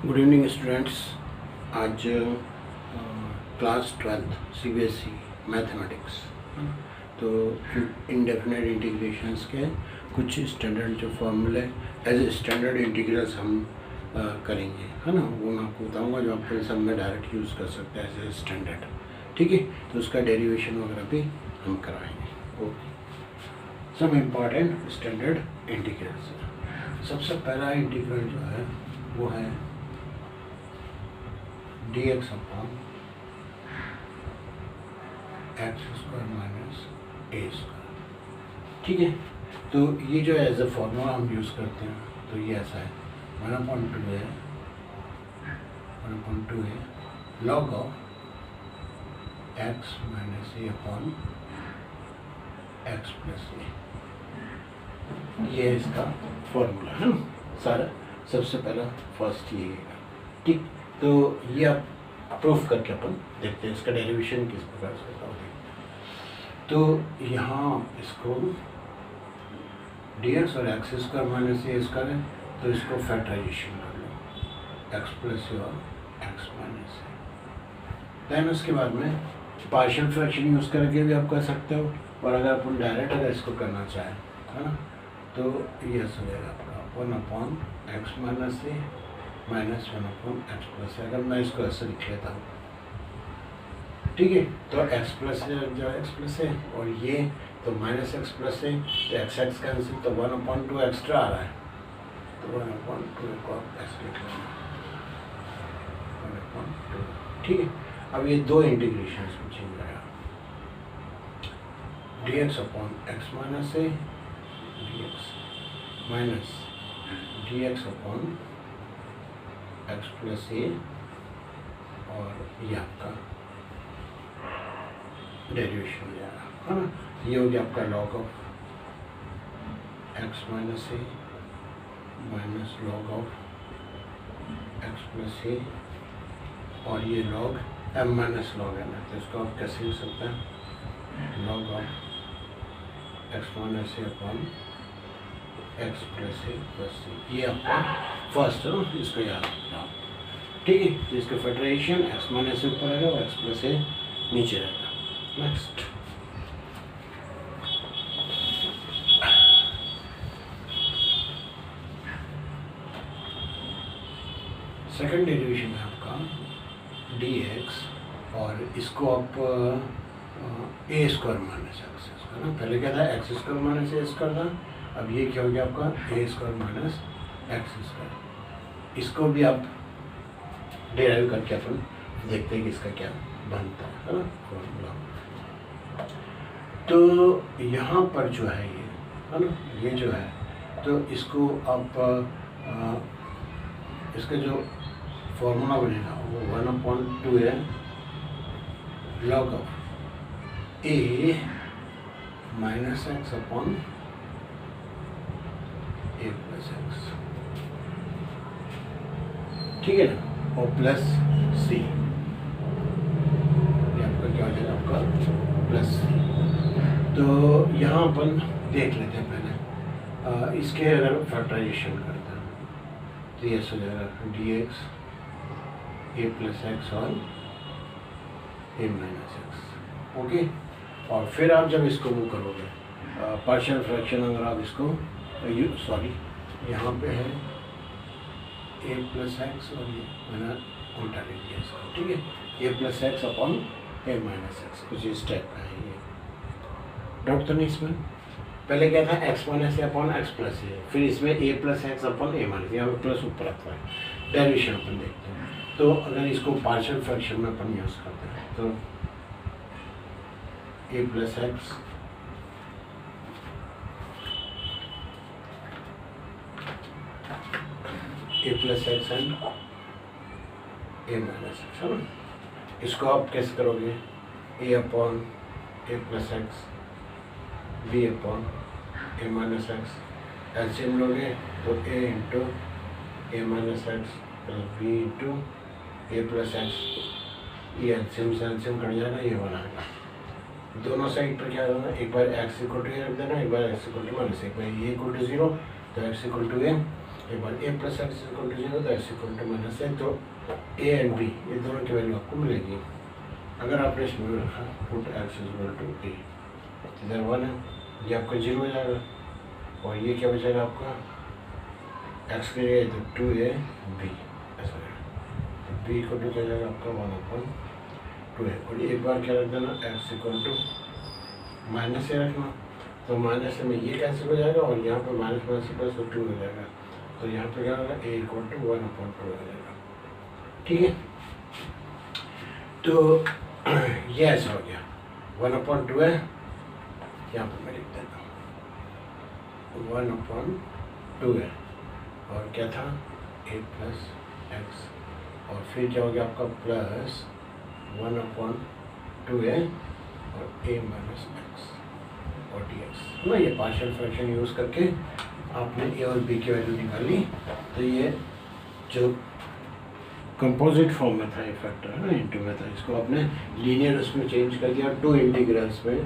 Good evening students. आज class 12 CBSE mathematics. तो indefinite integrations के कुछ स्टैंडर्ड जो फॉर्मूले एज स्टैंडर्ड इंटीग्रल्स हम करेंगे, है ना। वो मैं आपको बताऊंगा जो आप सब में डायरेक्ट यूज़ कर सकते हैं एज ए स्टैंडर्ड। ठीक है, तो उसका डेरिवेशन वगैरह भी हम कराएंगे। ओके, सब इम्पॉर्टेंट स्टैंडर्ड इंटीग्रल्स। सबसे पहला इंटीग्रल जो है वो है dx upon x square minus a square. ठीक है, तो ये जो एज ए फॉर्मूला हम यूज़ करते हैं, तो ये ऐसा है 1/2 है 1/2 है log of x minus a upon x plus a. ये है इसका फॉर्मूला, है ना सारा। सबसे पहला फर्स्ट ये है। ठीक, तो ये आप प्रूफ करके अपन देखते हैं इसका डेरिवेशन किस प्रकार से होता है। तो यहाँ इसको dx और x square minus a square है, तो इसको फैक्टराइजेशन कर लो एक्स प्लस ए और एक्स माइनस ए। दैन उसके बाद में पार्शियल फ्रैक्शन यूज़ करके भी आप कर सकते हो, और अगर अपन डायरेक्ट अगर इसको करना चाहें, है ना, तो ये हो जाएगा आपका 1/x minus a minus 1/x plus ए। अगर मैं इसको ऐसे लिख लेता हूँ, ठीक है, तो x प्लस ए जो एक्स प्लस ए, और ये तो माइनस एक्स प्लस ए, तो x कैंसिल, तो 1/2 एक्स्ट्रा आ रहा है, तो 1/2 को आप ऐसे लिख लेना 1/2। ठीक है, अब ये दो इंटीग्रेशन में चेंज आया, dx upon x minus a dx minus dx upon x plus a, और ये आपका डेरिवेशन हो जाएगा, है ना। ये हो गया आपका log of x minus a minus log of x plus a, और ये log m minus log n है, तो इसको आप कैसे लिख सकते हैं, log of x minus a upon x plus a plus c. ये आपका फर्स्ट है ना, इसको याद रखना। ठीक है, तो इसका फेडरेशन एक्स माइनस ए ऊपर रहेगा और एक्स प्लस ए नीचे रहेगा। नेक्स्ट सेकंड डेरिवेशन है आपका dx, और इसको आप ए स्क्वायर माइनस एक्स स्क्वायर ना, पहले क्या था x square minus a square था, अब ये क्या हो गया आपका a square minus x square. इसको भी आप डेराइव करके अपन देखते हैं कि इसका क्या बनता है ना फॉर्मूला। तो यहाँ पर जो है ये, है ना, ये जो है, तो इसको आप इसका जो फॉर्मूला बनेगा वो 1/2 है log of A minus x upon a plus x. ठीक है ना, और प्लस सी, ये आपका क्या हो जाएगा, आपका प्लस सी। तो यहाँ अपन देख लेते हैं पहले इसके अगर फैक्टराइजेशन करते हैं, तो ये हो जाएगा dx ए प्लस एक्स और ए माइनस एक्स। ओके, और फिर आप जब इसको वो करोगे पार्शियल फ्रैक्शन, अगर आप इसको सॉरी यहाँ पे है ए प्लस एक्स, और ये मैंने उल्टा लिख दिया इसको। ठीक है, ए plus x upon a minus x, कुछ इस टाइप का है ये। डाउट तो नहीं इसमें? पहले क्या था x minus a upon x plus ए, फिर इसमें ए plus x upon a minus, यहाँ पे प्लस ऊपर आता है। डेरिवेशन अपन देखते हैं, तो अगर इसको पार्शियल फ्रैक्शन में अपन यूज़ करते हैं, तो a plus x a plus x and a minus x, है ना। इसको आप कैसे करोगे, a upon a plus x b upon a minus x, LCM लोगे तो a into a minus x plus b into a plus x. ये LCM से एलसीएम कट जाएगा, ये बनाएगा। दोनों साइड पर क्या होगा, एक बार एक्स इक्वल टू ए रख देना, एक बार एक्स इक्वल टू माइनस, एक बार ए इक्वल टू 0 तो एक्स इक्वल टू ए, एक बार ए प्लस एक्स इक्वल टू 0 तो एक्स इक्वल टू माइनस ए, तो ए एंड बी ये दोनों की वैल्यू आपको मिलेगी। अगर आपने इसमें रखा पुट एक्स इक्वल टू ए, इधर 1 है, ये आपका 0 हो जाएगा, और ये क्या बचेगा आपका एक्स के लिए तो 2a b ऐसा है, तो b इक्वल टू क्या जाएगा आपका 1/2 है। और एक बार क्या रख देना एक्स इक्वल टू माइनस ए रखना, तो माइनस में ये कैंसिल हो जाएगा और यहाँ पर माइनस माइनस प्लस 2 हो जाएगा, तो यहाँ पे क्या होगा a इक्वल टू 1/2 हो जाएगा। ठीक है, तो ये ऐसा हो गया 1/2 है, यहाँ पर मैं लिख देता हूँ 1/2 है, और क्या था a प्लस एक्स, और फिर क्या हो गया आपका प्लस 1/2 है और a माइनस एक्स और dx ना, ये पार्शियल फ्रैक्शन यूज़ करके आपने a और b की वैल्यू निकाली। तो ये जो कंपोजिट फॉर्म में था ये फैक्टर है ना, इंटू में था, इसको आपने लीनियर उसमें चेंज कर दिया, 2 इंटीग्रल्स में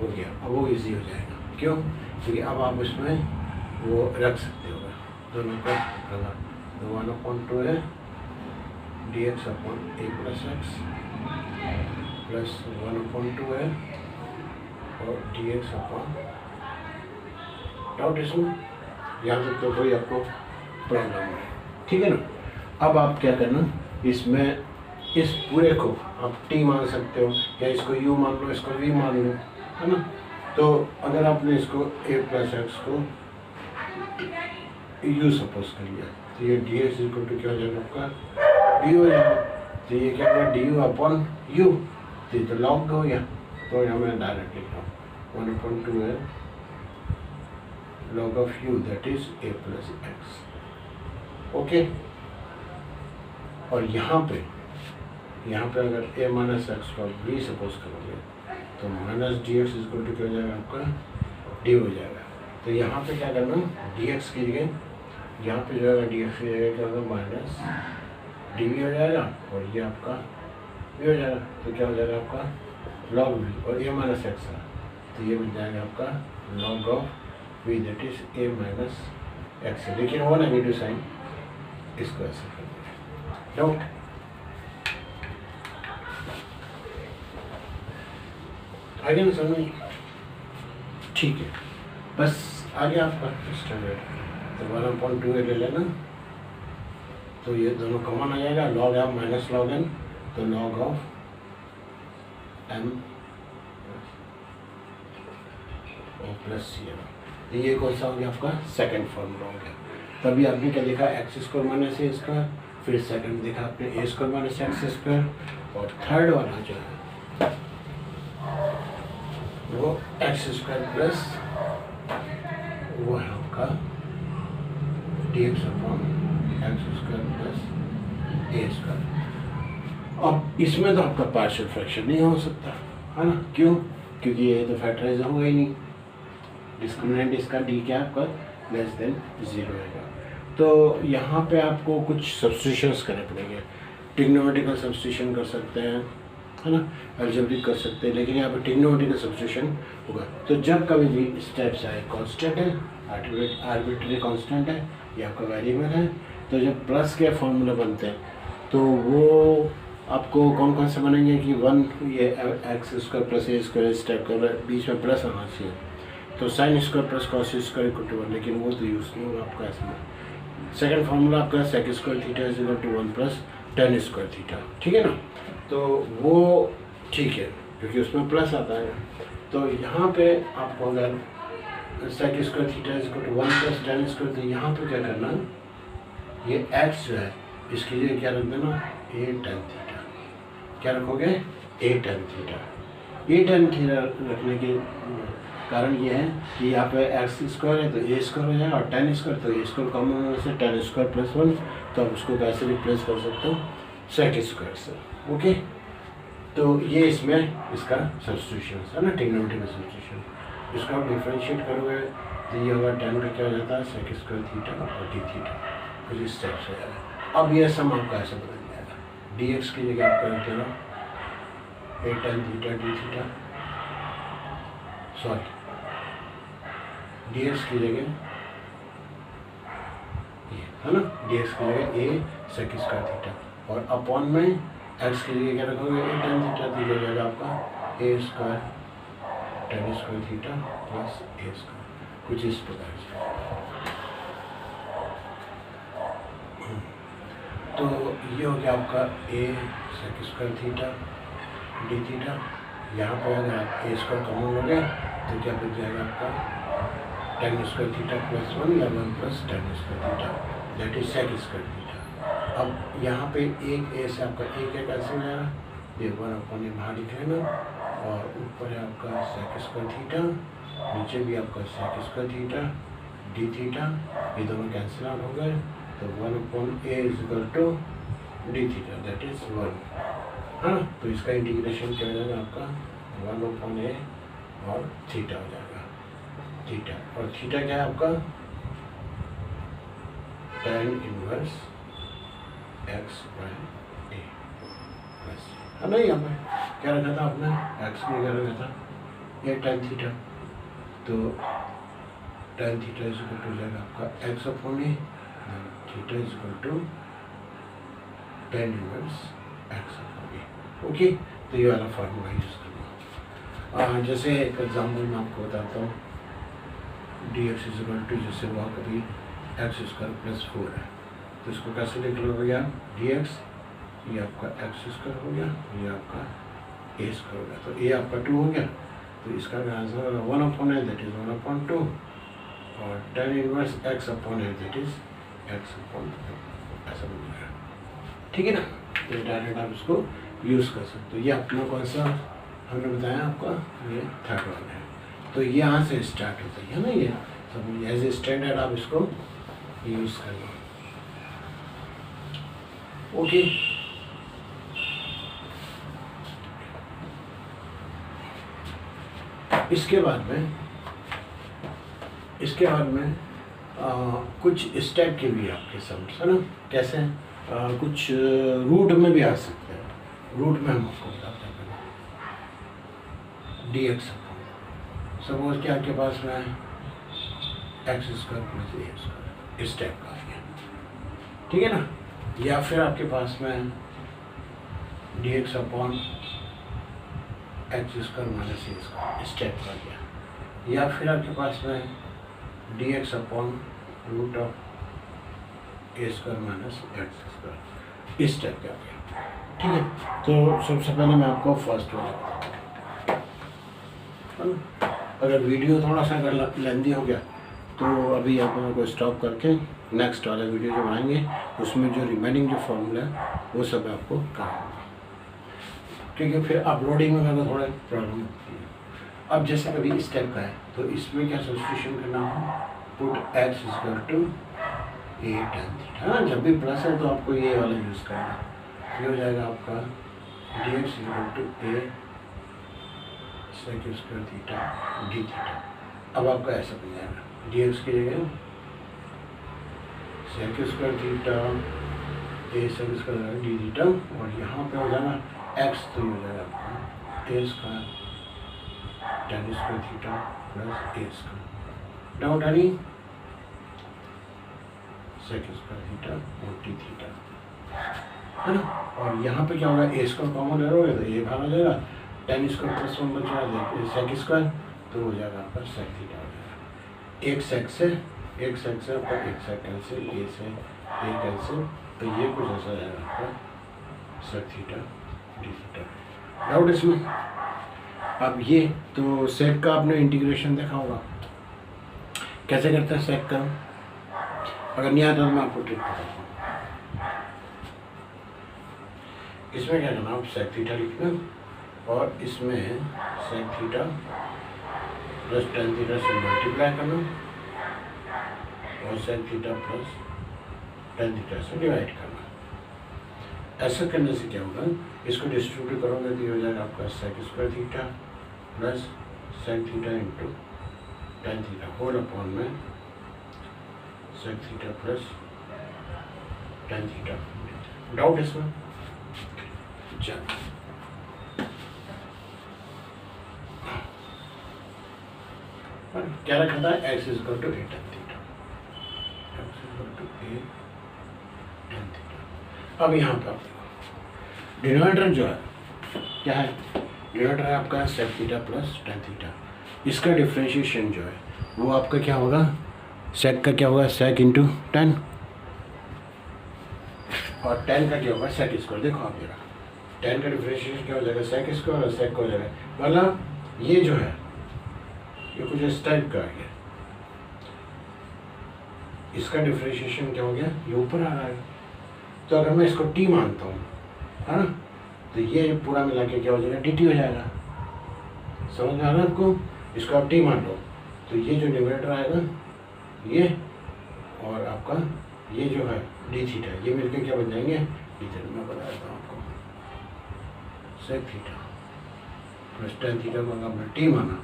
हो गया। अब वो इजी हो जाएगा, क्यों? क्योंकि अब आप उसमें वो रख सकते हो दोनों का गला, तो 1/2 है dx upon a plus x plus 1/2 है और dx अपॉन, डाउट इसमें याद रखते हो कोई आपको प्रॉब्लम है, ठीक है ना। अब आप क्या करना, इसमें इस पूरे को आप t मान सकते हो, या इसको u मान लो, इसको v मान लो, है ना। तो अगर आपने इसको a प्लस एक्स को u सपोज कर लिया, तो ये dx इक्वल टू क्या हो जाएगा आपका du हो जाएगा, तो ये क्या होगा du अपॉन u, तो ये तो लॉग हो गया, तो यहाँ मैं डायरेक्ट लिख रहा हूँ 1/2 है log of u, that is a plus x, okay. और यहाँ पे अगर a माइनस एक्स को v सपोज करोगे तो minus D x equal to क्या हो जाएगा आपका d हो जाएगा। तो यहाँ पे क्या करना, dx की जगह, यहाँ पे जो है dx की जगह क्या होगा माइनस dv हो जाएगा, और ये आपका v हो जाएगा, तो क्या हो जाएगा आपका log v, और a माइनस एक्स है तो ये बन जाएगा आपका log of v, that is a minus x, लेकिन वो नेगेटिव साइन इसको ऐसे कर देंगे। डाउट? आगे ना समझ? ठीक है, बस आगे आपका स्टैंडर्ड, तो 1/2 ले लेना, तो ये दोनों कॉमन आ जाएगा, log m minus log n, तो log ऑफ m और प्लस सी एम, तो ये कौन सा हो गया आपका सेकंड फॉर्मूला हो गया। तभी आपने क्या देखा x square minus a square, फिर सेकंड देखा आपने ए स्क्वायर माइनस एक्स स्क्वायर, और थर्ड वाला जो है वो एक्स स्क्वायर प्लस वो है आपका d x upon x square plus ए स्क्वायर। अब इसमें तो आपका पार्शियल फ्रैक्शन नहीं हो सकता है ना, क्यों? क्योंकि ये तो फैक्टराइज होगा ही नहीं, डिस्क्रिमिनेंट इसका डी क्या आपका लेस देन 0 रहेगा। तो यहाँ पे आपको कुछ सब्स्टिट्यूशंस करने पड़ेंगे, ट्रिग्नोमेट्रिकल सब्स्टिट्यूशन कर सकते हैं, है ना, अलजेब्रिक कर सकते हैं, लेकिन यहाँ पे ट्रिग्नोमेट्रिकल सब्स्टिट्यूशन होगा। तो जब कभी भी स्टेप्स आए, कांस्टेंट है, आर्बिट्रेरी कांस्टेंट है, ये आपका वेरिएबल है, तो जब प्लस के फॉर्मूला बनते हैं तो वो आपको कौन कौन से बनेंगे कि 1 ये एक्स स्क्वायर प्लस ए स्क्वायर स्टेप का बीच में प्लस आना चाहिए, तो sine square plus cos square equal to 1, लेकिन वो तो यूज़ नहीं होगा आपका इसमें। सेकंड फार्मूला आपका sec square theta is equal to 1 plus tan square theta, ठीक है ना, तो वो ठीक है क्योंकि उसमें प्लस आता है। तो यहाँ पे आपको अगर sec square theta is equal to 1 plus tan square, तो यहाँ पे क्या करना, ये एक्स जो है इसके लिए क्या रख देना ए टेन थीटा, क्या रखोगे ए टेन थीटा। ए टेन थीटा रखने के कारण ये है कि यहाँ पे एक्स स्क्वायर है तो ए स्क्वायर हो जाएगा, और टेन स्क्वायर तो ए स्क्वायर कॉमन होने से टेन स्क्वायर प्लस 1, तो आप उसको कैसे रिप्लेस कर सकते हो सेक स्क्वायर से, ओके। तो ये इसमें इसका सब्स्टिट्यूशन है ना, ट्रिग्नोमेट्रिकल सब्स्टिट्यूशन। इसको आप डिफ्रेंशिएट करोगे तो ये होगा टेन का क्या हो जाता है सेक स्क्वायर थीटा और डी थीटा, कुछ इस टाइप से आएगा। अब ये सम आपका ऐसे बदल जाएगा, डी एक्स की जगह आप कर देना a tan theta d theta, sorry d x की जगह ये है ना, डी एक्स की जगह ए सेक स्क्वायर थीटा, और अपॉन में एक्स की जगह क्या रखोगे, ए टेन थीटा, तो ये जाएगा आपका a square tan square theta plus A square, कुछ इस प्रकार से। तो ये हो गया आपका a sec square theta d theta. यहाँ पर अगर आप ए स्क्वायर कॉमन हो गया तो क्या बच जाएगा आपका टेन स्क्वायर थीटा प्लस 1 या 1 plus tan square theta, that is sec square theta. अब यहाँ पे एक ए से आपका ए क्या कैंसिल हो जाएगा, ये 1/a बाहर लिख लेना, और ऊपर है आपका सेक स्क्वायर थीटा, नीचे भी आपका sec square theta d theta, ये दोनों कैंसिल आउट हो गए, तो 1/a is equal to d theta, that is 1। हाँ, तो इसका इंटीग्रेशन क्या हो जाएगा आपका 1/a और थीटा हो जाएगा, थीटा, और थीटा क्या है आपका tan inverse x by a plus, है ना। यहाँ पे क्या रखा था आपने, x में क्या रखा था, ये tan थीटा, तो tan theta is equal to जाएगा आपका x/a, theta is equal to tan inverse x/a। Okay, तो ये वाला फार्मूला यूज करना। जैसे एक एग्जाम्पल मैं आपको बताता हूँ, d x is equal to, जैसे वो कभी एक्स स्क्वायर प्लस 4 है, तो इसको कैसे लिख लोगे आप, डी एक्स, ये आपका एक्स स्क्वायर हो गया, ये आपका ए स्क्वायर हो गया, तो ए आपका 2 हो गया, तो इसका आंसर होगा 1/a, दैट इज 1/2, और tan inverse x/a, that is x/2, ऐसा बन जाएगा। ठीक है ना, तो डायरेक्ट आप इसको यूज़ कर सकते हो। ये अपना कौन सा हमने बताया आपका, ये थर्ड वन है, तो ये यहाँ से स्टार्ट होता है ना, ये सब एज ए स्टैंडर्ड आप इसको यूज़ करना। ओके, इसके बाद में कुछ स्टेप के भी आपके सम्स, है ना, कैसे कुछ रूट में भी आ सकते हैं, रूट में हम आपको बताते हैं। डी एक्स सपोज कि आपके पास में एक्स स्क्वायर प्लस ए स्क्वायर, इस टाइप का है, ठीक है ना, या फिर आपके पास में d x upon x square minus a square, इस टाइप का गया, या फिर आपके पास में d x upon root of a square minus x square, इस टाइप का गया। ठीक है, तो सबसे पहले मैं आपको फर्स्ट वाला, अगर वीडियो थोड़ा सा अगर लेंदी हो गया तो अभी आप लोगों को स्टॉप करके नेक्स्ट वाला वीडियो जो बनाएंगे उसमें जो रिमेनिंग जो फॉर्मूला है वो सब आपको कराऊंगा, क्योंकि फिर अपलोडिंग में अगर थोड़ा प्रॉब्लम होती है। अब जैसे कभी इस टाइप का है तो इसमें क्या सब्स्टिट्यूशन करना हो, put x equal to a tan theta, हाँ, जब भी प्लस है तो आपको ये वाला यूज़ करना है, ये हो जाएगा आपका d x equal to a sec square theta d theta. अब आपका ऐसा बन जाएगा, डी एक्स की जगह sec square theta a sec square d theta, और यहाँ पे हो जाएगा एक्स, तो ये हो जाएगा आपका a square tan square theta plus A square, doubt आ रही, सेक स्क्वायर थीटा और डी थीटा, है ना। और यहाँ पे क्या होगा, ए स्क्वायर कॉमन ले लोगे तो ये बाहर आ जाएगा, tan स्क्वायर प्लस 1 बच जाएगा सेक स्क्वायर, तो हो जाएगा आपका सेक थीटा हो जाएगा। एक सेक से आपका एक सेक कैंसिल, ए से ए कैंसिल, तो ये कुछ ऐसा जाएगा आपका sec theta d theta. Doubt इसमें? अब ये तो सेक का आपने इंटीग्रेशन देखा होगा कैसे करते हैं सेक का, अगर नहीं आता तो मैं आपको ट्रिक बताता हूँ। इसमें क्या करना, आप सेक थीटा लिखना और इसमें sec theta plus tan theta से मल्टीप्लाई करना और sec theta plus tan theta से डिवाइड करना। ऐसा करने से क्या होगा, इसको डिस्ट्रीब्यूट करोगे तो ये हो जाएगा आपका sec square theta plus sec theta into tan theta whole upon में sec theta plus tan theta. Doubt इसमें? चलो क्या रखा था, x is equal to a tan theta, x is equal to a अब यहाँ पर डिनोमिनेटर जो है क्या है, डिनोमिनेटर है आपका sec theta plus tan theta. इसका डिफ्रेंशिएशन जो है वो आपका क्या होगा, सेक का क्या होगा, सेक इंटू टेन, और टेन का क्या होगा, सेक स्क्वायर। देखो आप जरा, टेन का डिफ्रेंशिएशन क्या हो जाएगा, सेक स्क्वायर, और सेक का हो जाएगा, मतलब ये जो है ये कुछ इस टाइप का है, इसका डिफ्रेंशिएशन क्या हो गया, ये ऊपर आ रहा है। तो अगर मैं इसको टी मानता हूँ, है ना, तो ये पूरा मिला के क्या हो जाएगा, डी टी हो जाएगा। समझ में आ रहा है आपको? इसको आप टी मान लो, तो ये जो न्यूमरेटर आएगा ये, और आपका ये जो है डी थीटा, ये मिलके क्या बन जाएंगे, डी थीटा। मैं बता देता हूँ आपको, sec theta plus tan theta को अगर आपने टी माना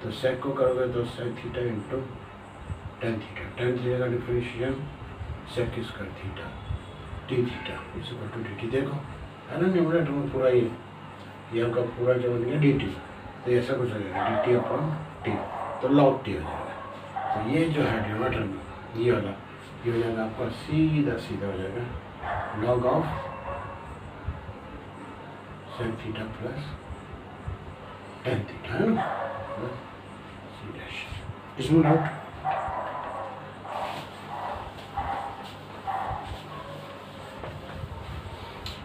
तो सेक को करोगे तो sec theta into tan theta, tan theta का differentiation sec square theta t theta is equal to d t. देखो है ना, न्यूमरेटर में पूरा ये आपका पूरा जो बन गया डी टी, तो ऐसा कुछ हो जाएगा डी टी अपॉन टी, तो लॉग टी हो जाएगा। तो ये जो है डिनोमिनेटर में ये वाला, ये हो जाएगा आपका सीधा सीधा हो जाएगा log of sec theta plus tan theta, है ना, सी डैश। इसमें डाउट?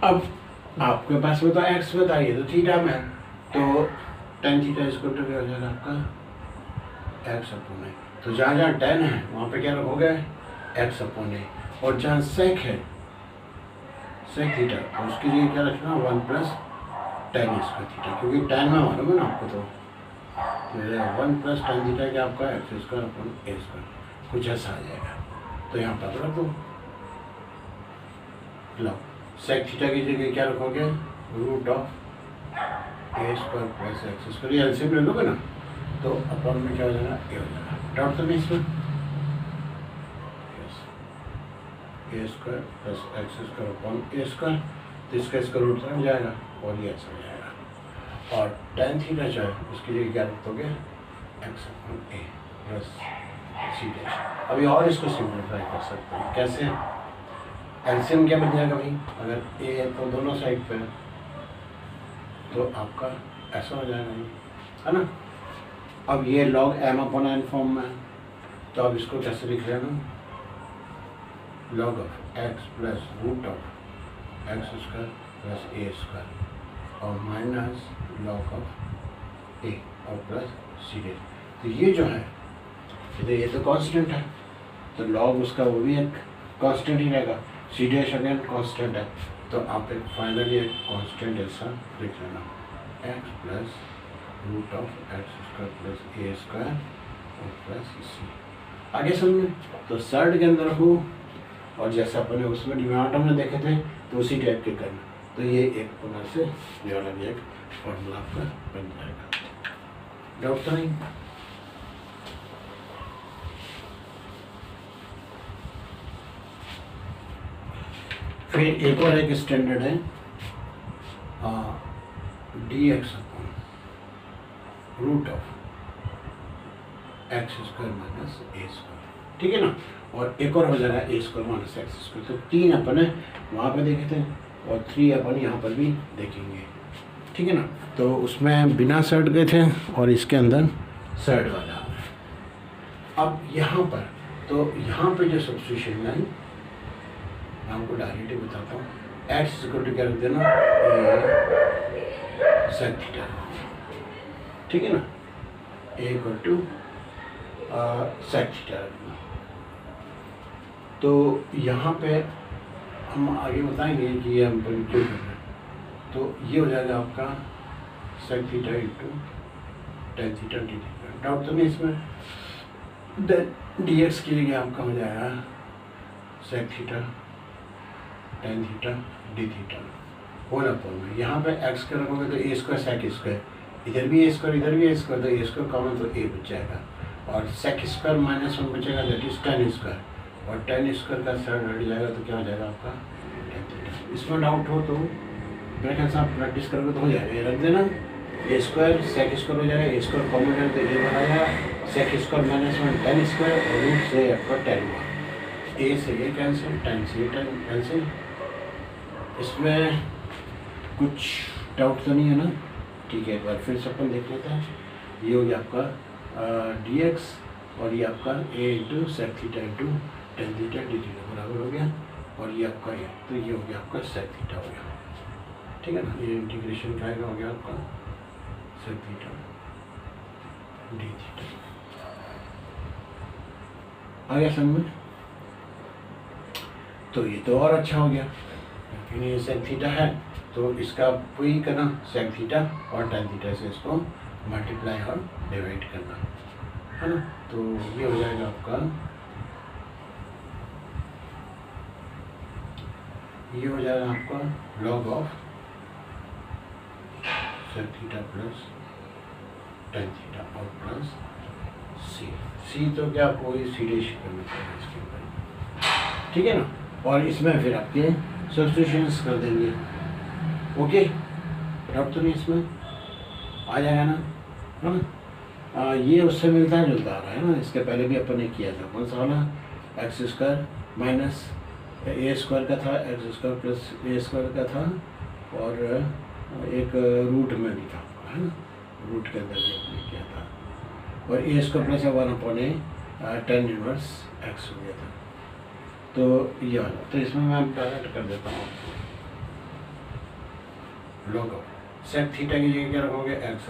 अब आपके पास में तो एक्स बताइए तो थीटा में, तो टेन थीटा इसको तो क्या हो जाएगा आपका एक्स अपॉन ए। तो जहाँ जहाँ टेन है वहाँ पे क्या रखोगे, एक्स अपॉन ए, और जहाँ सेक है सेक थीटा, तो उसके लिए क्या रखना, one plus tan square theta, क्योंकि टेन में मालूम है ना आपको, तो वन प्लस टेन थीटा क्या आपका x square upon a square, कुछ ऐसा आ जाएगा। तो यहाँ पर रख दो, लो सेक थीटा की जगह क्या रखोगे, root of a square plus x square, ये एलसीएम ले लोगे ना, तो अपॉन में क्या हो जाएगा, ए हो जाएगा। डाउट तो नहीं इसमें? A square plus x square upon a square, तो इसका इसका रूट रख जाएगा और ये ऐसा हो जाएगा। और टेन थीटा जो है उसके लिए क्या रख दोगे, x upon a plus C dash. अभी और इसको सिंप्लीफाई कर सकते हैं, कैसे, एलसीएम क्या बन जाएगा भाई, अगर ए है तो दोनों साइड पे है, तो आपका ऐसा हो जाएगा, है ना। अब ये log m upon n form में है, तो अब इसको कैसे लिख लेना, log of x plus root of x square plus A square, और माइनस लॉग ऑफ ए और प्लस सी डैश। तो ये जो है ये तो कांस्टेंट है, तो लॉग उसका वो भी एक कांस्टेंट ही रहेगा, सी डैश अगेन कांस्टेंट है, तो आप एक फाइनली एक कांस्टेंट ऐसा लिख लेना, x plus root of x square plus A square और प्लस सी। आगे समझे? तो सर्ड के अंदर हो, और जैसे अपने उसमें डिनोमिनेटर में देखे थे तो उसी टाइप के करना, तो ये एक पुनः से ये वाला भी एक फॉर्मूला आपका बन जाएगा। डाउट तो नहीं? फिर एक और एक स्टैंडर्ड है d x upon root of x square minus a square, ठीक है ना। और एक और हो जाएगा a square minus x square. तो तीन अपन है वहाँ पे देखे थे, और थ्री अपन यहाँ पर भी देखेंगे, ठीक है ना। तो उसमें बिना सर्ट गए थे और इसके अंदर सर्ट वाला। अब यहाँ पर तो यहाँ पे जो सब्स्टिट्यूशन है मैं आपको डायरेक्टली बताता हूँ, एक्स इक्वल टू क्या रख देना, सेक थीटा, ठीक है ना, ए इक्वल टू सेक थीटा रखना। तो यहाँ पे हम आगे बताएंगे कि ये हम क्यों कर रहे हैं। तो ये हो जाएगा आपका sec theta into tan theta d theta. Doubt तो नहीं इसमें? डी एक्स के लिए आपका हो जाएगा sec theta tan theta d theta whole upon में, यहाँ पे एक्स का रखोगे तो ए स्क्वायर सेक स्क्वायर, इधर भी ए स्क्वायर इधर भी ए स्क्वायर, तो ए स्क्वायर कॉमन तो ए बच जाएगा, और सेक स्क्वायर माइनस वन बचेगा दैट इज टेन स्क्वायर, और टेन स्क्वायर का सर्ड हट जाएगा तो क्या हो जाएगा आपका टेन थीटा। इसमें डाउट हो तो मेरे ख्याल से आप प्रैक्टिस करोगे तो हो जाएगा, ये रख देना, ए स्क्वायर सेक स्क्वायर हो जाएगा, ए स्क्वायर कॉमन है तो ए बनाया, sec square minus one tan square, और रूट से आपका टेन हुआ, ए से ये कैंसिल, टेन से ये टेन कैंसिल, इसमें कुछ डाउट तो नहीं है ना? ठीक है, एक बार फिर से अपन देख लेते हैं। ये हो गया आपका dx और ये आपका a into sec theta into tan theta d theta बराबर हो गया, और ये आपका है तो ये हो गया आपका सेक थीटा हो गया। ठीक है ना, ये इंटीग्रेशन का हो गया आपका सेक थीटा डी थीटा। आ गया समझ में? तो ये तो और अच्छा हो गया, क्योंकि ये सेक थीटा है तो इसका वही करना सेक थीटा और टेन थीटा से इसको मल्टीप्लाई और डिवाइड करना है ना। तो ये हो जाएगा आपका, ये हो जाएगा आपका log of sec theta plus tan theta और प्लस सी तो क्या आपको ये सीधे करना पड़ेगा इसके ऊपर। ठीक है ना, और इसमें फिर आपके सब्स्टिट्यूशंस कर देंगे। ओके, डाउट तो नहीं इसमें? आ जाएगा ना, है ना? ये उससे मिलता है जुलता आ रहा है ना, इसके पहले भी अपन ने किया था। कौन सा वाला? X square minus a square का था, एक्स स्क्वायर प्लस ए स्क्वायर का था, और एक रूट में भी था, है ना, रूट के अंदर भी अपने किया था, और a square plus 1/a tan inverse x हो गया था। तो ये वाला, तो इसमें मैं डायरेक्ट कर देता हूँ लॉग ऑफ सेक थीटा की जगह क्या रखोगे? एक्स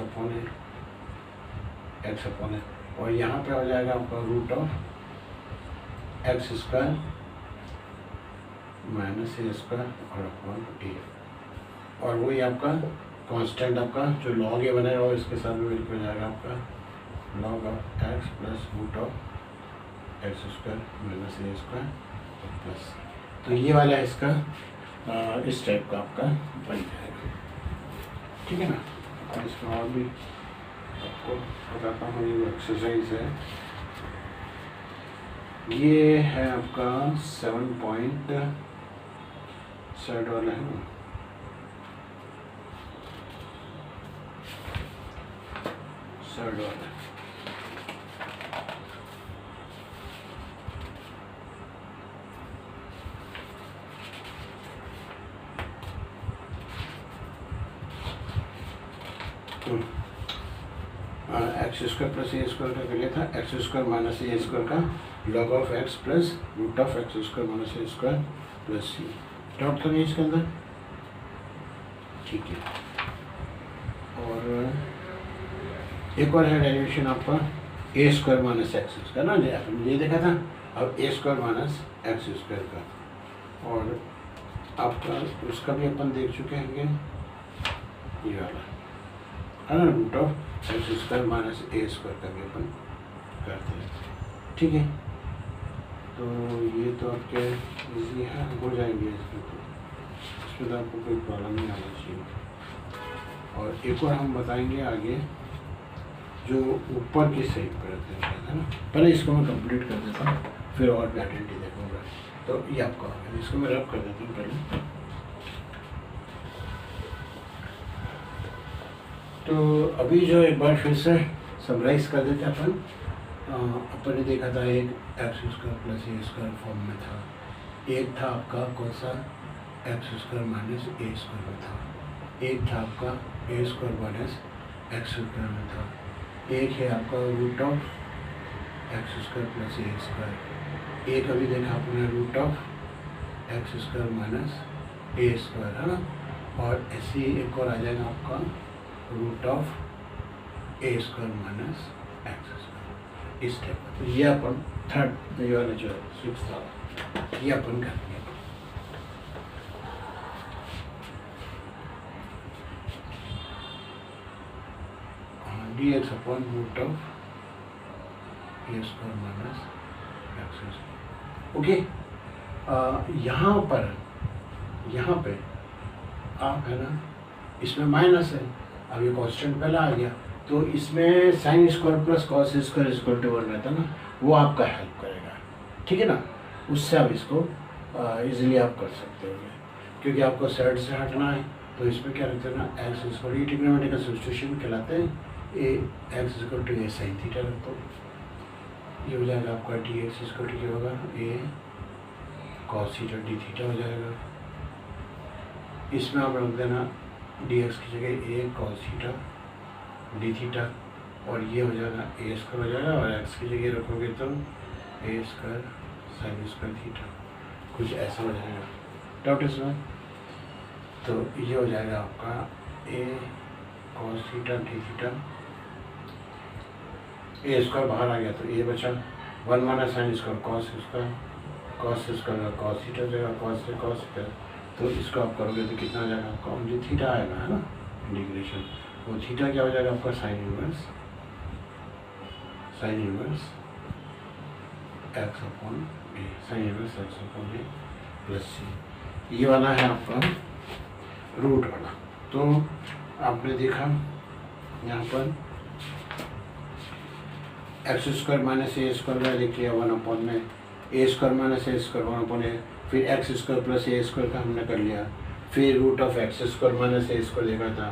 अपॉन ए, और यहाँ पे हो जाएगा आपका root of x square minus a square और अपॉन ए, और वही आपका कांस्टेंट आपका जो लॉग ए बनेगा वो इसके साथ में मिलकर हो जाएगा आपका log of x plus root of x square minus a square plus. तो ये वाला इसका इस टाइप का आपका बन जाएगा। ठीक है ना, और इसमें और भी आपको बताता हूँ, ये एक्सरसाइज है, ये है आपका 7 पॉइंट सेट वाला है ना, सर्ड वाला। एक्स स्क्वायर प्लस ए स्क्वायर का कर लिया था, x square minus a square का log of x plus root of x square minus a square plus c. Doubt तो नहीं इसके अंदर? ठीक है, और एक और है डेरिवेशन आपका a square minus x square ना, आपने ये देखा था। अब ए स्क्वायर माइनस एक्स स्क्वायर का, और आपका उसका भी अपन देख चुके हैं, ये वाला है ना, root of x square minus a square का भी अपन करते हैं। ठीक है, तो ये तो आपके इजी है, हो जाएंगे इसमें तो आपको कोई प्रॉब्लम नहीं आना चाहिए। और एक और हम बताएंगे आगे जो ऊपर की साइड पर रहते हैं, है ना। पहले इसको मैं कंप्लीट कर देता हूँ, फिर और भी आइडेंटिटी देखूँगा। तो ये आपका होगा, इसको मैं रब कर देता हूँ पहले। तो अभी जो एक बार फिर से समराइज कर देते हैं अपन ने देखा था एक एक्स स्क्वायर प्लस ए स्क्वायर फॉर्म में था, एक था आपका कौन सा x square minus a square में था, एक था आपका a square minus x square में था, एक है आपका root of x square plus A square, एक अभी देखा आपने root of x square minus a square, है ना। और ऐसे ही एक और आ जाएगा आपका root of a square minus x square, इस टाइप का। तो ये अपन थर्ड ये वाला जो सिक्स था ये अपन कर दिया। D x upon root of a square minus x square. Okay, यहाँ पे आप है ना, इसमें माइनस है, अब ये कांस्टेंट पहला आ गया, तो इसमें sine square plus cos square equal to 1 रहता है ना, वो आपका हेल्प करेगा। ठीक है ना, उससे आप इसको इजीली आप कर सकते हो, क्योंकि आपको साइड से हटना है। तो इसमें क्या रखते हैं ना, एक्स स्क्वायर, ये ट्रिग्नोमेट्रिक सब्स्टिट्यूशन कहलाते हैं। A x equal to a sine theta रख दो, ये हो जाएगा आपका डी एक्स इक्वल टू क्या होगा, ए कॉस थीटा डी थीटा हो जाएगा। इसमें आप रख देना डी एक्स की जगह ए कॉस थीटा डी थीटा, और ये हो जाएगा ए स्क्वायर हो जाएगा, और एक्स की जगह रखोगे तो a square sine square theta, कुछ ऐसा हो जाएगा। डाउट इसमें? तो ये हो जाएगा आपका a cos theta d theta, a square बाहर आ गया तो ए बचा, 1 minus sine square cos square cos theta जाएगा, कॉस से कॉस स्क्वायर, तो इसको आप करोगे तो कितना आ जाएगा आपका, ओनली थीटा आएगा, है ना, इंटीग्रेशन। वो थीटा क्या हो जाएगा आपका sign inverse x upon A, sign inverse x upon a plus c. ये वाला है आपका रूट वाला। तो आपने देखा यहाँ पर x square minus a square में लिख लिया 1 अपॉन में a square minus a square 1 upon a, फिर एक्स स्क्वायर प्लस ए स्क्वायर का हमने कर लिया, फिर root of x square minus a square देखा था,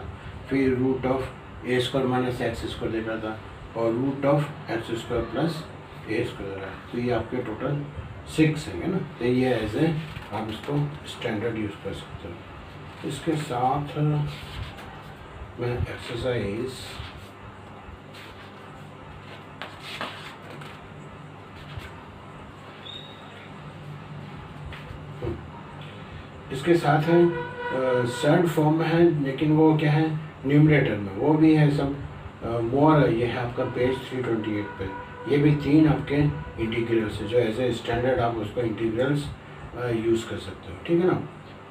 फिर root of a square minus x square देखा था, और root of x square plus A square देखा। तो ये आपके टोटल 6 है ना। तो ये एज ए आप इसको स्टैंडर्ड यूज़ कर सकते हो। इसके साथ मैं एक्सरसाइज इसके साथ है सर्ड फॉर्म में है, लेकिन वो क्या है न्यूमरेटर में, वो भी है सब मोर। ये है आपका पेज 328 पे, ये भी 3 आपके इंटीग्रल्स है जो एज ए स्टैंडर्ड आप उसको इंटीग्रल्स यूज़ कर सकते हो, ठीक है ना।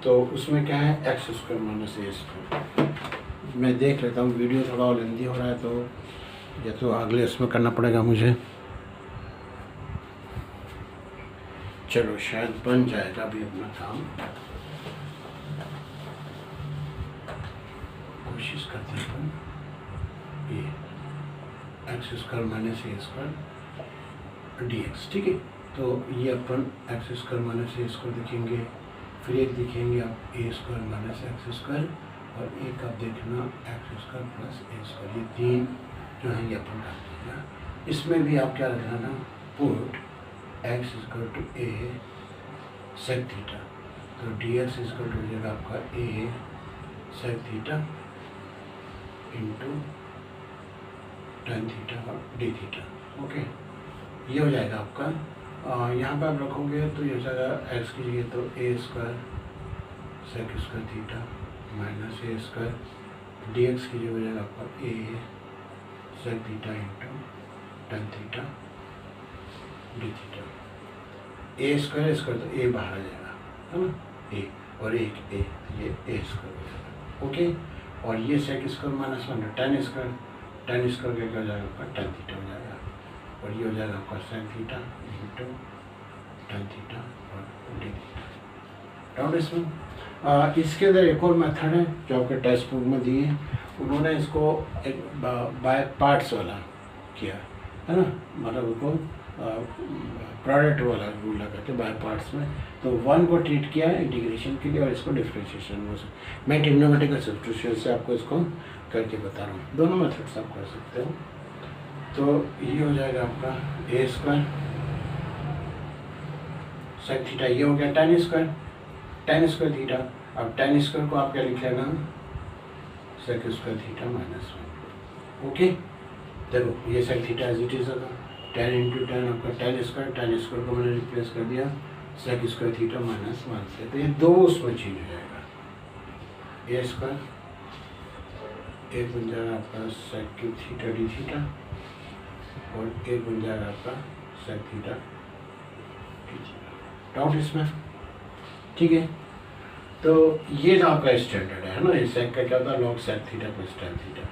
तो उसमें क्या है x square minus a square. मैं देख लेता हूँ, वीडियो थोड़ा और लेंदी हो रहा है तो या तो अगले उसमें करना पड़ेगा मुझे। चलो शायद बन जाएगा अभी अपना काम, कोशिश करते हैं अपन। ये X square minus a square d x, ठीक है। तो ये अपन x square minus a square देखेंगे, फिर एक देखेंगे आप ए स्क्वायर माइनस एक्स स्क्वायर, और एक आप देखना एक्स स्क्वायर प्लस ए स्क्वायर। ये 3 जो है ये अपन करते हैं। इसमें भी आप क्या रखना ना, put x equal to a sec theta, तो डी एक्स इक्वल टू हो जाएगा आपका a sec theta into tan theta और डी थीटा। ओके, ये हो जाएगा आपका। यहाँ पे आप रखोगे तो ये हो जाएगा एक्स की जगह तो a square sec square theta minus a square d x की जगह हो जाएगा आपका a sec theta into tan theta d theta. A square तो ए बाहर आ जाएगा, है ना, ए और एक ए, ये ए स्क्वायर हो जाएगा। ओके, और ये sec square minus 1 tan square क्या हो जाएगा आपका टेन थीटा हो जाएगा, और ये हो जाएगा आपका sec theta into tan theta और डी थीटा। डाउट इसमें? इसके अंदर एक और मेथड है जो आपके टेक्स्ट बुक में दिए, उन्होंने इसको एक बाय पार्ट्स वाला किया है ना, मतलब उसको प्रोडक्ट वाला रूल लगा के बाय पार्ट्स में। तो 1 को ट्रीट किया इंटीग्रेशन के लिए और इसको डिफरेंशिएशन में। मैं ट्रिग्नोमेट्रिकल सब्स्टिट्यूशन से आपको इसको करके बता रहा हूँ, दोनों मेथड्स आप कर सकते हो। तो ये हो जाएगा आपका ए स्क्वायर सेक थीटा, ये हो गया टेन स्क्वायर थीटा। अब टेन स्क्वायर को आप क्या लिख लेना, sec square theta minus 1। Okay, देखो ये sec theta as it is होगा, 10 इंटू 10 आपका टेन स्क्वायर को मैंने रिप्लेस कर दिया सेक स्क्वायर थीटा माइनस 1 से। तो ये 2 उसमें चेंज हो जाएगा, ए स्क्वायर एक बन जाएगा आपका sec cube theta d theta, और एक बन जाएगा आपका sec theta d theta. Doubt इसमें? ठीक है, तो ये तो आपका स्टैंडर्ड है ना। इस सेक का क्या होता है, log sec theta plus tan theta.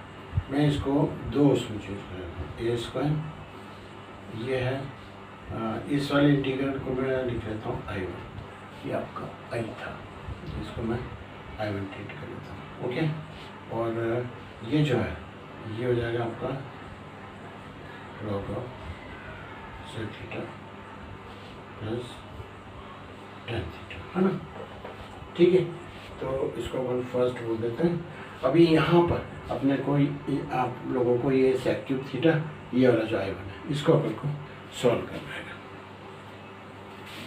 मैं इसको 2 उसमें चूज करेगा, ए स्क्वायर ये है, इस वाले इंटीग्रल को मैं लिख लेता हूँ I1, ये आपका I था, इसको मैं I1 ट्रीट कर लेता हूँ। ओके, और ये जो है ये हो जाएगा आपका log of sec theta plus tan theta, है ना। ठीक है, तो इसको अपन फर्स्ट बोल देते हैं। अभी यहाँ पर अपने को आप लोगों को ये सेक क्यूब थीटा ये वाला जो I1 है इसको अपन को सॉल्व करना है।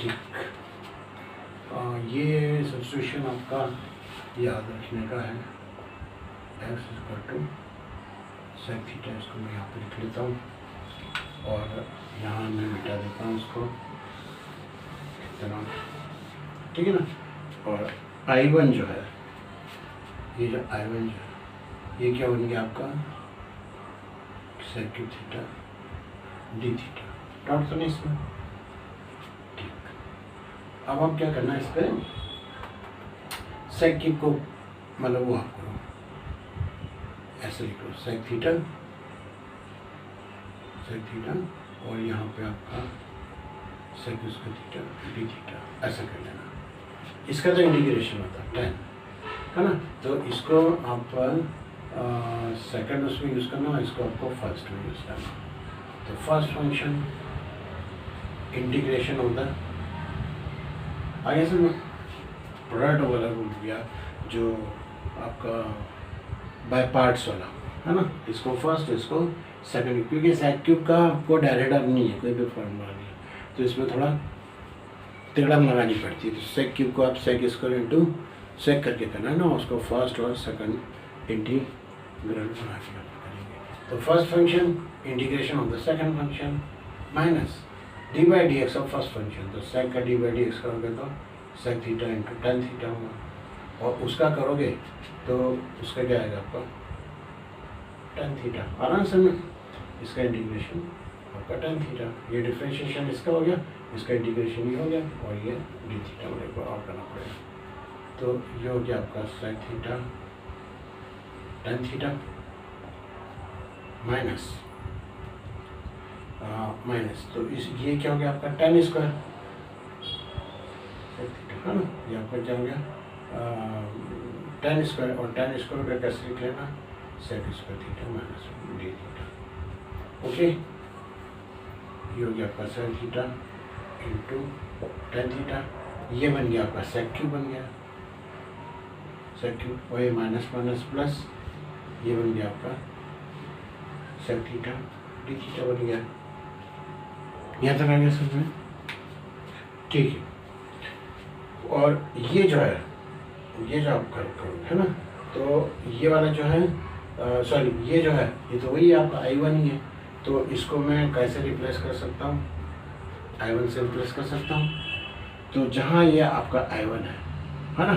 ठीक, ये सब्स्टिट्यूशन आपका याद रखने का है, x = sec थीटा। इसको मैं यहाँ पे लिख लेता हूँ और यहाँ मैं मिटा देता हूँ इसको इतना, ठीक है ना। और I1 जो है, ये जो I1 जो है ये क्या बन गया आपका sec theta d theta. Doubt तो नहीं इसमें? ठीक। अब आप क्या करना है, इस पर sec को मतलब वो आप करो, ऐसे लिखो sec थीटा और यहाँ पे आपका sec थीटा d थीटा, ऐसा कर लेना। इसका तो इंटीग्रेशन होता है 10 है ना, तो इसको आप सेकंड उसमें यूज़ करना, इसको आपको फर्स्ट में यूज़ करना। तो फर्स्ट फंक्शन इंटीग्रेशन होता है, आगे से मैं प्रोडक्ट वाला बोल दिया जो आपका बाय पार्ट्स वाला है ना, इसको फर्स्ट इसको सेकंड, क्योंकि सेक क्यूब का आपको डायरेक्ट अब नहीं है, कोई भी फॉर्मूला नहीं है, तो इसमें थोड़ा तिगड़म लगानी पड़ती है। तो सेक क्यूब को आप सेक स्क्वायर इंटू सेक करके करना है ना, उसको फर्स्ट और सेकंड इंटीग्रल बना के आप करेंगे। तो first function integration of the second function minus d by d x of first function. तो सेक का डी बाई डी एक्स करोगे तो sec theta into tan theta होगा, और उसका करोगे तो उसका क्या आएगा आपका टेन थीटा। आराम से में इसका इंटीग्रेशन आपका टेन थीटा, ये डिफ्रेंशिएशन इसका हो गया, इसका इंटीग्रेशन ये हो गया, और ये डी थीटा मेरे को और करना पड़ेगा। तो ये हो गया आपका sec theta tan theta minus तो इस ये क्या हो गया आपका टेन स्क्वायर सेक थीटा है ना, ये आपका क्या हो गया टेन स्क्वायर, और टेन स्क्वायर का कैसे लिख लेना sec square theta minus d theta. Okay, ये हो गया आपका sec theta into tan theta, ये बन गया आपका सेक क्यूब बन गया, सेक क्यूब, और ये माइनस माइनस प्लस, ये बन गया आपका सेक थीटा डी थीटा बन गया। यहाँ तक आ गया सब में, ठीक है। और ये जो है, ये जो आप करोगे है ना, तो ये वाला जो है सॉरी ये जो है ये तो वही आपका I1 ही है, तो इसको मैं कैसे रिप्लेस कर सकता हूँ, I1 से रिप्लेस कर सकता हूँ। तो जहाँ ये आपका I1 है ना,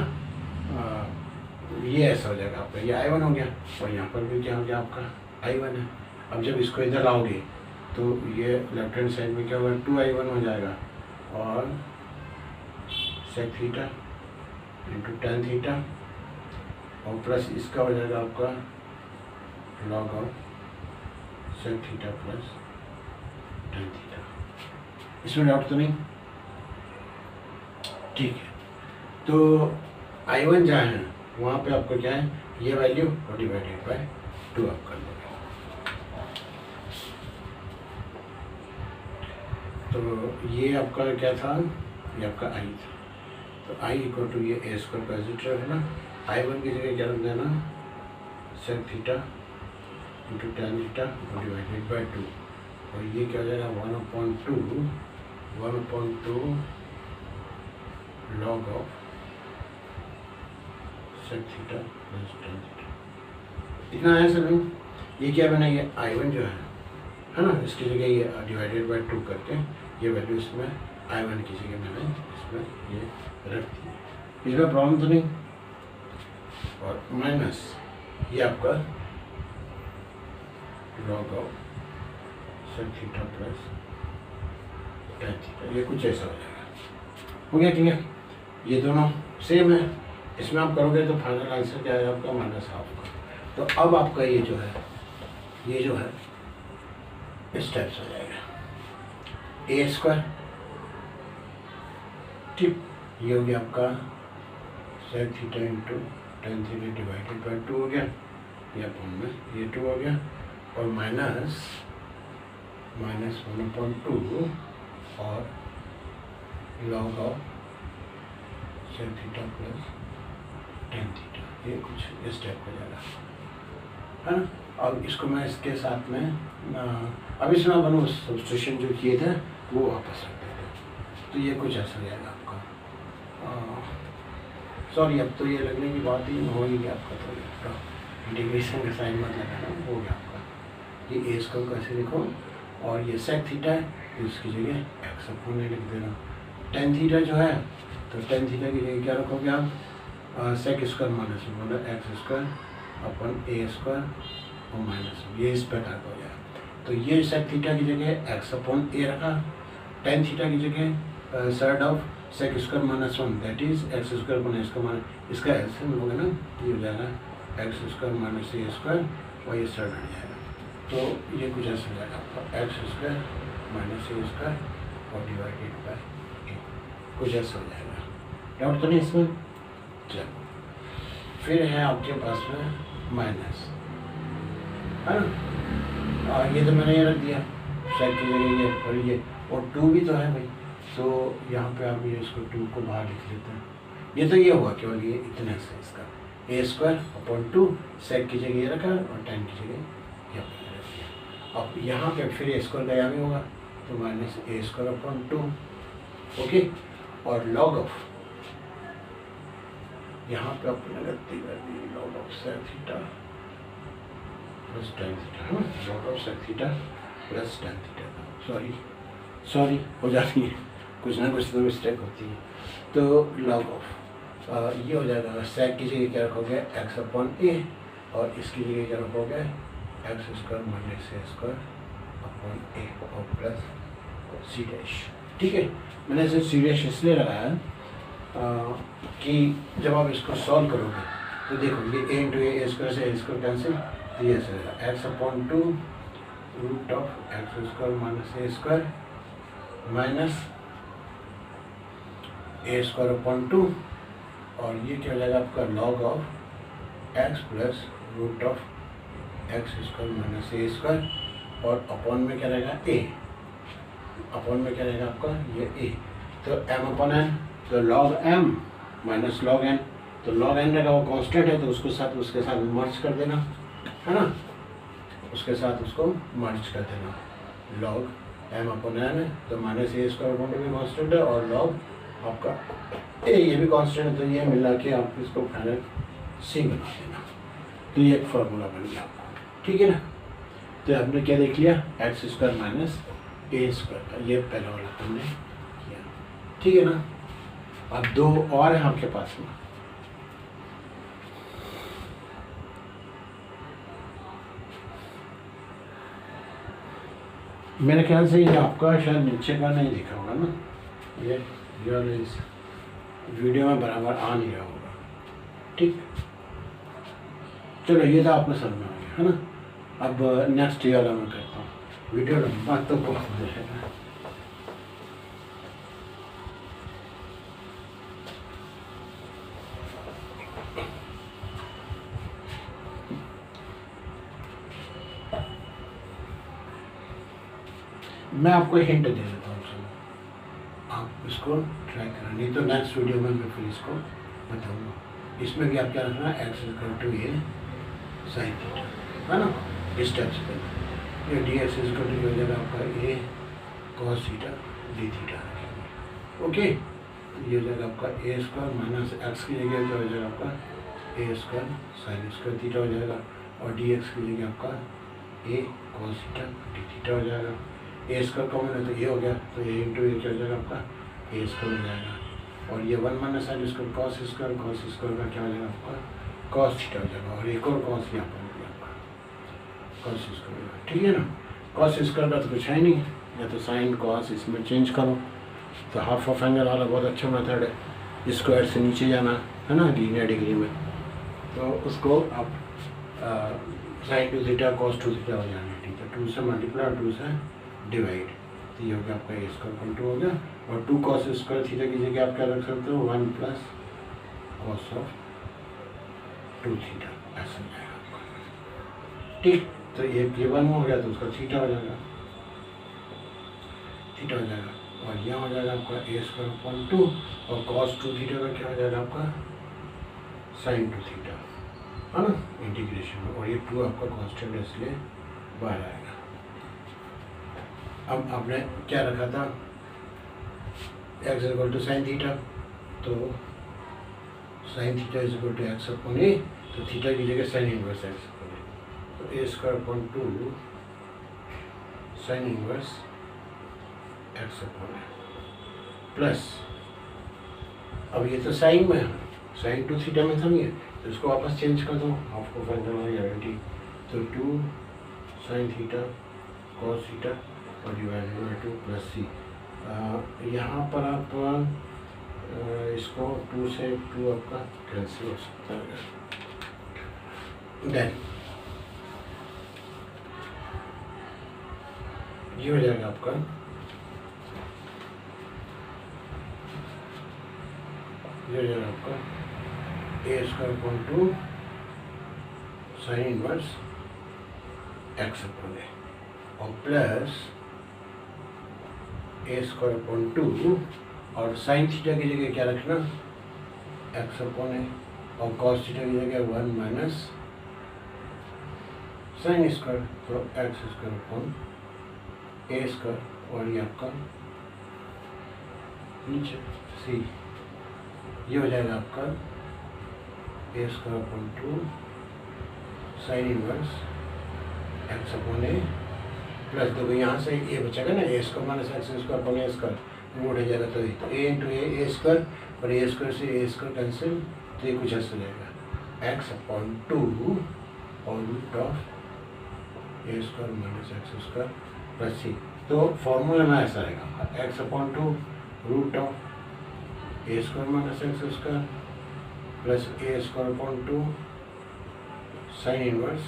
ये ऐसा हो जाएगा आपका, ये I1 हो गया, और यहाँ पर भी क्या हो गया आपका I1 है। अब जब इसको इधर लाओगे तो ये लेफ्ट हैंड साइड में क्या होगा 2I1 हो जाएगा, और sec theta into tan theta, और प्लस इसका हो जाएगा आपका log of sec theta plus tan theta. इसमें डाउट तो नहीं? ठीक है। तो I1 जहाँ है वहाँ पे आपको क्या है, ये वैल्यू और डिवाइडेड बाय 2 आप कर लोगे। तो ये आपका क्या था, ये आपका I था, तो I इक्वल टू ये ए स्क्वायर पॉजिटिव है ना, I1 की जगह क्या रख देना sec theta into tan theta divided by 2, और ये क्या हो जाएगा 1/2 log of sec theta plus tan theta. इतना है सर। ये क्या बना, ये I1 जो है ना, इसकी जगह ये डिवाइडेड बाय 2 करके ये वैल्यू इसमें I1 की जगह मैंने इसमें ये रख दी, इसमें प्रॉब्लम तो नहीं। और माइनस ये आपका log of sec theta plus tan theta, ये कुछ ऐसा हो जाएगा। हो गया क्लियर? ये दोनों सेम है, इसमें आप करोगे तो फाइनल आंसर क्या है आपका -1/2 का। तो अब आपका ये जो है इस टाइप से हो जाएगा ए स्क्वायर, ठीक, ये हो गया आपका sec theta into tan theta divided by 2 हो गया, ये अपॉन में ये 2 हो गया, और माइनस 1/2 और log of sec theta plus tan theta, ये कुछ इस टाइप हो जाएगा है ना। अब इसको मैं इसके साथ में अब इसमें अपन सब्स्टिट्यूशन जो किए थे वो वापस रख देते हैं, तो ये कुछ ऐसा हो जाएगा आपका सॉरी, अब तो ये लगने की बात ही हो ही गया आपका, तो आपका इंटीग्रेशन का साइन मत लगाना, हो गया आपका। ये एस को कैसे लिखो, और ये सेक थीटा है तो इसकी जगह एक्स अपन लिख देना। टेन थीटा जो है तो टेन थीटा की जगह क्या रखोगे आप, सेक स्क्वायर माइनस मतलब एक्स स्क्वायर अपन ए स्क्वायर और माइनस, ये इस प्रकार का हो जाएगा। तो ये सेक थीटा की जगह एक्स अपन ए रखा, टेन थीटा की जगह side of sec square minus one that is x square अपन इसका मान, इसका ऐसे में होगा ना, ये हो जाएगा x square minus a square और ये साइड हट जाएगा। तो ये कुछ ऐसा हो जाएगा आपका x square minus a square और डिवाइडेड बाई ए, कुछ ऐसा हो जाएगा। डाउट तो नहीं इसमें? चलो फिर है आपके पास में माइनस, है ना, ये तो मैंने ये रख दिया सेक की जगह ये, और ये और टू भी तो है भाई, तो यहाँ पे आप ये इसको टू को बाहर लिख लेते हैं। ये तो ये हुआ केवल ये इतने से इसका ए स्क्वायर अपॉन टू, सेक की जगह ये रखा और टेन की जगह ये रख दिया। अब यहाँ पे फिर ए स्क्वायर का यहाँ भी होगा तो minus a square upon two, okay, और लॉग ऑफ, यहाँ पे अपने गलती कर दी, log of sec theta plus tan theta, log of sec theta plus tan theta, sorry हो जाती है, कुछ ना कुछ तो मिस्टेक होती है। तो लॉग ऑफ ये हो जाएगा, सेक की जगह क्या रखोगे एक्स अपॉन ए, और इसकी जगह क्या रखोगे x square minus a square upon a और प्लस सी डैश। ठीक है, मैंने इसे सी डैश इसलिए लगाया कि जब आप इसको सॉल्व करोगे तो देखो ये ए इंटू ए स्क्वायर से ए स्क्वायर कैंसिल, तो ये ऐसा x upon two root of x square minus a square minus a square upon two, और ये क्या हो जाएगा आपका log of x plus root of x square minus a square, और अपॉन में क्या रहेगा ए, अपॉन में क्या रहेगा आपका ये ए, तो एम अपॉन एन, तो log m minus log n, तो लॉग एन रहेगा वो कांस्टेंट है तो उसके साथ मर्ज कर देना, है ना, उसके साथ उसको मर्ज कर देना। लॉग एम अपॉन एन है तो माइनस ए स्क्वायर अपॉन भी कांस्टेंट है, और लॉग आपका ए ये भी कांस्टेंट है, तो ये मिला के आप इसको फाइनल सी बना देना, तो ये एक फार्मूला बन गया आपका। ठीक है ना, तो हमने क्या देख लिया x square minus a square का, ये पहला वाला हमने किया। ठीक है ना, अब दो और हैं आपके पास में, मेरे ख्याल से ये आपका शायद नीचे का नहीं दिखा होगा ना, ये इस वीडियो में बराबर आ नहीं रहा होगा। ठीक, चलो ये तो आपको समझ में आ गया है ना। अब नेक्स्ट ये वाला मैं करता हूँ, वीडियो लंबा तो बहुत है। मैं आपको हिंट दे देता हूँ, चलो आप इसको ट्राई करें, नहीं तो नेक्स्ट वीडियो में मैं फिर इसको बताऊँगा। इसमें भी आप क्या रखना x equal to a sine theta, है ना, इस टाइप से ये डी एक्स इक्वल टू हो जाएगा आपका a cos theta d theta, okay. ये हो जाएगा आपका ए स्क्वायर माइनस एक्स की जगह जो हो जाएगा आपका a square sine square theta हो जाएगा, और डी एक्स की जगह आपका a cos theta d theta हो जाएगा। ए स्क्वायर कॉमन है तो ये हो गया, तो ए इंटू ए क्या हो जाएगा आपका ए स्क्वायर हो जाएगा, और ये one minus sine square cos square का क्या हो जाएगा आपका कॉस थीटा हो जाएगा, और एक और कॉस यहाँ पर हो गया आपका कॉस स्क्वायर। ठीक है ना, कॉस स्क्वायर का तो कुछ है नहीं, या तो साइन कॉस इसमें चेंज करो, तो हाफ ऑफ एंगल वाला बहुत अच्छा मेथड है, स्क्वायर से नीचे जाना, है ना, लीनियर डिग्री में, तो उसको आप sign to theta cos two theta हो जाना। ठीक है, टू से मल्टीप्लाई और टू से डिवाइड, तो ये हो गया आपका ए स्क्वायर इक्वल टू हो गया, और टू कॉस स्क्वायर थीटा की जगह आप क्या रख सकते हो one plus cos of two theta, ऐसा हो जाएगा आपका। ठीक, तो ये वन हो गया तो उसका थीटा हो जाएगा, थीटा हो जाएगा, और यहाँ हो जाएगा आपका ए स्क्वायर अपॉन टू, और कॉस टू थीटा का क्या हो जाएगा आपका साइन टू थीटा, है ना, इंटीग्रेशन में, और ये टू आपका कांस्टेंट है इसलिए बाहर आएगा। अब आपने क्या रखा था x equal to sine theta, तो sine theta is equal to x upon a, तो थीटा की जगह sine inverse x upon a, तो a square upon 2 sine inverse x upon a plus, अब ये तो साइन में है, साइन 2 थीटा में था ये, तो इसको वापस चेंज कर दो, आपको फाइनल हो गारंटी, तो 2 साइन थीटा कॉस थीटा और डिवाइडेड बाई 2 प्लस सी। यहाँ पर आप इसको 2 से 2 आपका कैंसिल हो सकता है। देन ये हो जाएगा आपका a square upon 2 sine inverse x upon a और प्लस ए स्क्वायर अपॉन 2 और साइन थीटा की जगह क्या रखना, एक्स अपॉन ए, और कॉस थीटा की जगह 1 माइनस साइन स्क्वायर, तो x square upon a square, और ये आपका नीचे सी, ये हो जाएगा आपका a square upon 2 sine inverse x upon a plus, देखो यहाँ से ए बचेगा ना, a square minus x square upon a square root हो जाएगा, तो ए इंटू ए स्क्वायर, और ए स्क्वायर से ए स्क्वायर कैंसिल, तो ये कुछ ऐसा हो जाएगा एक्स अपॉन 2 और root of a square minus x square plus c. तो फॉर्मूला में ऐसा रहेगा x upon 2 root of a square minus x square plus A square upon 2 sine inverse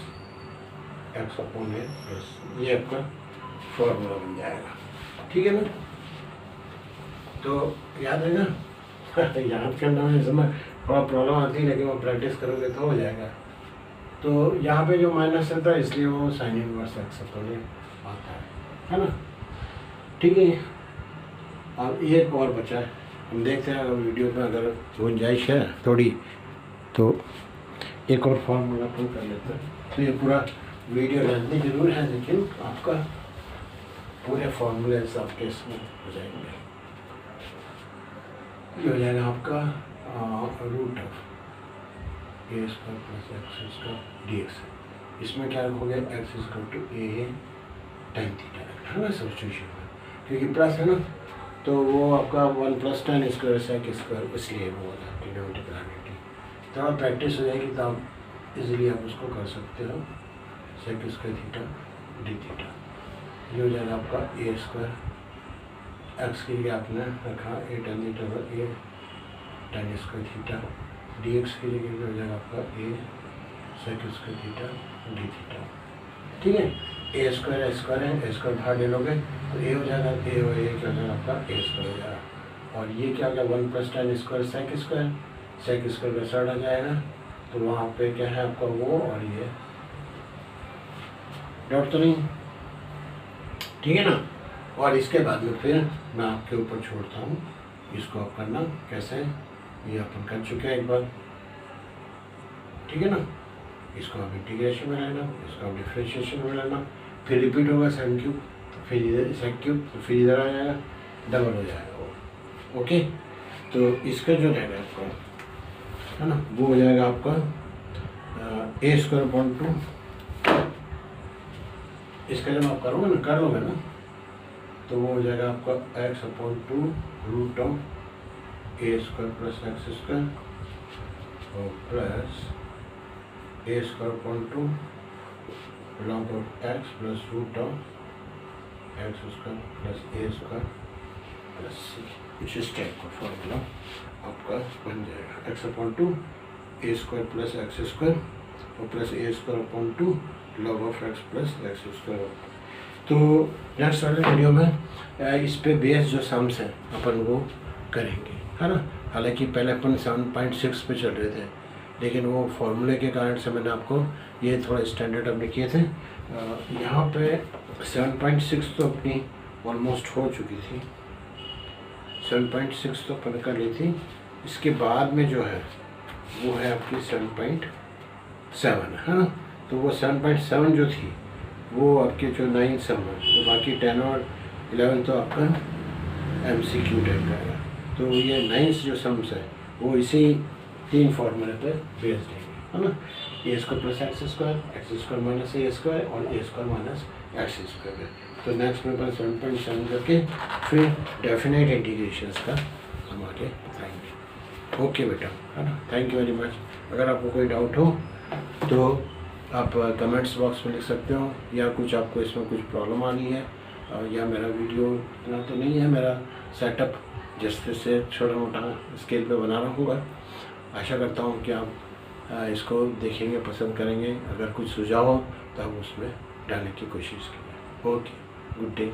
x upon a plus, ये आपका formula बन जाएगा, ठीक है ना। तो याद है ना याद करना में समय थोड़ा प्रॉब्लम आती है, लेकिन वो प्रैक्टिस करोगे तो हो जाएगा। तो यहाँ पे जो माइनस रहता है इसलिए वो साइन इनवर्स एक्स अपॉन ए आता है ना, ठीक है। अब एक और बचा है, हम देखते हैं अगर वीडियो में अगर गुंजाइश है थोड़ी तो एक और फॉर्मूला अपन कर लेते हैं। तो ये पूरा वीडियो लेंथी जरूर है, लेकिन आपका पूरे फॉर्मूले आपके इसमें हो जाएंगे। ये हो जाएगा आपका root of a square plus x square d x, इसमें क्या रखोगे x square to a tan theta रखना है ना सब्स्टिट्यूशन में, क्योंकि प्लस है ना, तो वो आपका 1 plus tan square sec square, इसलिए वो डिनोमिनेटर क्वांटिटी। तो आप प्रैक्टिस हो जाएगी तो आप इजीली आप उसको कर सकते हो, sec square theta d theta, ये हो जाएगा आपका ए स्क्वायर एक्स के लिए आपने रखा ए टेन थीटा और a tan square theta, d x के लिए हो जाएगा आपका a sec square theta d theta, ठीक है। ए स्क्वायर है, ए स्क्वायर बाहर ले लोगे तो ए हो जाएगा, ए और ए क्या हो जाएगा आपका ए स्क्वायर हो जाएगा, और ये क्या हो गया 1 plus tan square sec square का सर्ड आ जाएगा, तो वहाँ पे क्या है आपका वो, और ये डाउट तो नहीं, ठीक है ना। और इसके बाद में फिर मैं आपके ऊपर छोड़ता हूँ, इसको आप करना कैसे, ये अपन कर चुके हैं एक बार, ठीक है ना। इसको आप इंटीग्रेशन में लेना, इसको आप डिफरेंशिएशन में लेना, फिर रिपीट होगा साइन क्यूब, फिर इधर सेक क्यूब, तो फिर इधर आ जाएगा, डबल हो जाएगा वो, ओके। तो इसका जो रहेगा आपका है ना, वो हो जाएगा आपका ए स्क्वायर अपॉन 2, इसका जब आप करोगे ना, कर लोगे ना, तो वो हो जाएगा आपका x upon 2 root of a square plus x square और plus A square upon 2 log of x plus root of x square plus A square plus c, कुछ इस टाइप का फॉर्मूला आपका बन जाएगा। X upon 2 a square plus x square और plus A square upon 2 log of x plus x square. तो next वाले video में इस पे बेस जो सम्स हैं अपन वो करेंगे, है ना। हालांकि पहले अपन 7.6 पे चल रहे थे, लेकिन वो फॉर्मूले के कारण से मैंने आपको ये थोड़ा स्टैंडर्ड अपने किए थे। यहाँ पे 7.6 तो अपनी ऑलमोस्ट हो चुकी थी, 7.6 तो अपन कर ली थी। इसके बाद में जो है वो है आपकी 7.7, है ना। तो वो 7.7 जो थी वो आपके जो 9 सम है, वो बाकी 10 और 11 तो आपका MCQ टाइप का है। तो ये 9 जो सम्स है वो इसी 3 फॉर्मूले पे बेस्ड है ना। A square plus x square minus a square और a square minus x square है। तो नेक्स्ट में अपन 7.7 करके फिर डेफिनेट इंटीग्रेशंस का हम आगे आएंगे। ओके बेटा, है ना। Thank you very much. अगर आपको कोई डाउट हो तो आप कमेंट्स बॉक्स में लिख सकते हो, या कुछ आपको इसमें कुछ प्रॉब्लम आनी है, या मेरा वीडियो इतना तो नहीं है, मेरा सेटअप जैसे से छोटा मोटा स्केल पे बना रहूँगा। आशा करता हूँ कि आप इसको देखेंगे, पसंद करेंगे। अगर कुछ सुझाव हो तो हम उसमें डालने की कोशिश करेंगे। Okay, good day.